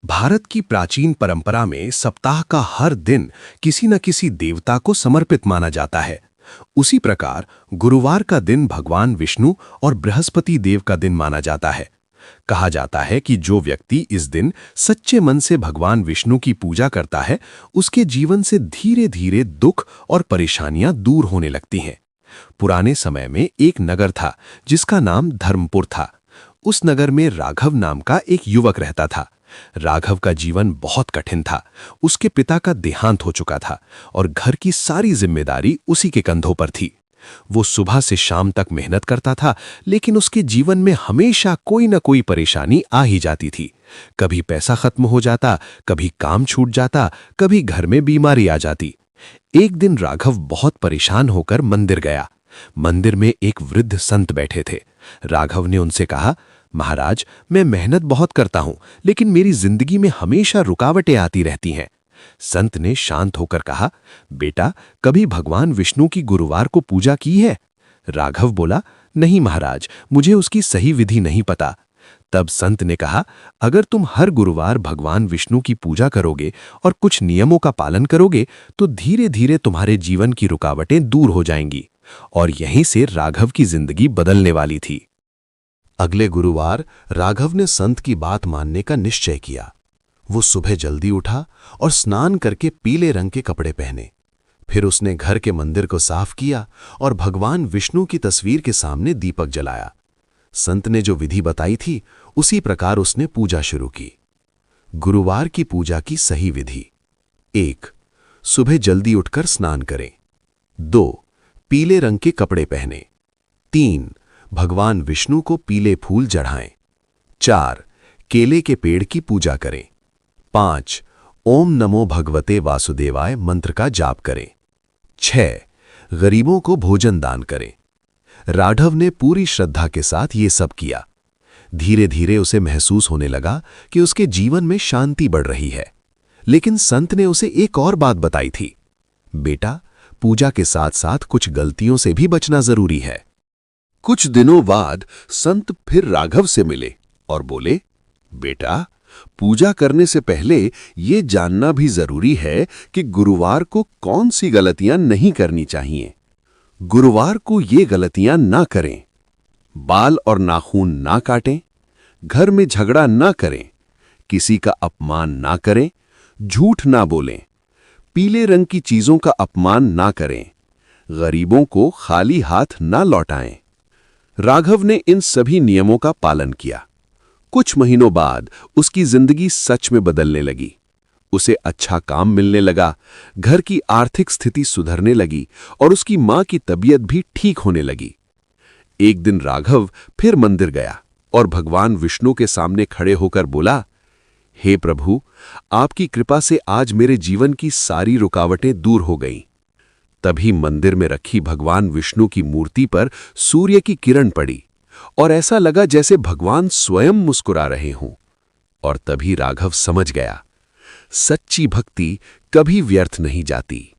भारत की प्राचीन परंपरा में सप्ताह का हर दिन किसी न किसी देवता को समर्पित माना जाता है। उसी प्रकार गुरुवार का दिन भगवान विष्णु और बृहस्पति देव का दिन माना जाता है। कहा जाता है कि जो व्यक्ति इस दिन सच्चे मन से भगवान विष्णु की पूजा करता है, उसके जीवन से धीरे-धीरे दुख और परेशानियां दूर होने लगती हैं। पुराने समय में एक नगर था जिसका नाम धर्मपुर था। उस नगर में राघव नाम का एक युवक रहता था। राघव का जीवन बहुत कठिन था। उसके पिता का देहांत हो चुका था और घर की सारी जिम्मेदारी उसी के कंधों पर थी। वो सुबह से शाम तक मेहनत करता था, लेकिन उसके जीवन में हमेशा कोई न कोई परेशानी आ ही जाती थी। कभी पैसा खत्म हो जाता, कभी काम छूट जाता, कभी घर में बीमारी आ जाती। एक दिन राघव बहुत परेशान होकर मंदिर गया। मंदिर में एक वृद्ध संत बैठे थे। राघव ने उनसे कहा, महाराज, मैं मेहनत बहुत करता हूं, लेकिन मेरी जिंदगी में हमेशा रुकावटें आती रहती हैं। संत ने शांत होकर कहा, बेटा, कभी भगवान विष्णु की गुरुवार को पूजा की है? राघव बोला, नहीं महाराज, मुझे उसकी सही विधि नहीं पता। तब संत ने कहा, अगर तुम हर गुरुवार भगवान विष्णु की पूजा करोगे और कुछ नियमों का पालन करोगे, तो धीरे धीरे तुम्हारे जीवन की रुकावटें दूर हो जाएंगी। और यहीं से राघव की जिंदगी बदलने वाली थी। अगले गुरुवार राघव ने संत की बात मानने का निश्चय किया। वो सुबह जल्दी उठा और स्नान करके पीले रंग के कपड़े पहने। फिर उसने घर के मंदिर को साफ किया और भगवान विष्णु की तस्वीर के सामने दीपक जलाया। संत ने जो विधि बताई थी, उसी प्रकार उसने पूजा शुरू की। गुरुवार की पूजा की सही विधि: 1. सुबह जल्दी उठकर स्नान करें। 2. पीले रंग के कपड़े पहने। 3. भगवान विष्णु को पीले फूल चढ़ाएं। 4. केले के पेड़ की पूजा करें। 5. ओम नमो भगवते वासुदेवाय मंत्र का जाप करें। 6. गरीबों को भोजन दान करें। राघव ने पूरी श्रद्धा के साथ ये सब किया। धीरे धीरे उसे महसूस होने लगा कि उसके जीवन में शांति बढ़ रही है। लेकिन संत ने उसे एक और बात बताई थी, बेटा, पूजा के साथ साथ कुछ गलतियों से भी बचना जरूरी है। कुछ दिनों बाद संत फिर राघव से मिले और बोले, बेटा, पूजा करने से पहले ये जानना भी जरूरी है कि गुरुवार को कौन सी गलतियां नहीं करनी चाहिए। गुरुवार को ये गलतियां ना करें: बाल और नाखून ना काटें, घर में झगड़ा ना करें, किसी का अपमान ना करें, झूठ ना बोलें, पीले रंग की चीजों का अपमान ना करें, गरीबों को खाली हाथ ना लौटाएं। राघव ने इन सभी नियमों का पालन किया। कुछ महीनों बाद उसकी जिंदगी सच में बदलने लगी। उसे अच्छा काम मिलने लगा, घर की आर्थिक स्थिति सुधरने लगी और उसकी मां की तबीयत भी ठीक होने लगी। एक दिन राघव फिर मंदिर गया और भगवान विष्णु के सामने खड़े होकर बोला, हे प्रभु, आपकी कृपा से आज मेरे जीवन की सारी रुकावटें दूर हो गईं। तभी मंदिर में रखी भगवान विष्णु की मूर्ति पर सूर्य की किरण पड़ी और ऐसा लगा जैसे भगवान स्वयं मुस्कुरा रहे हों। और तभी राघव समझ गया, सच्ची भक्ति कभी व्यर्थ नहीं जाती।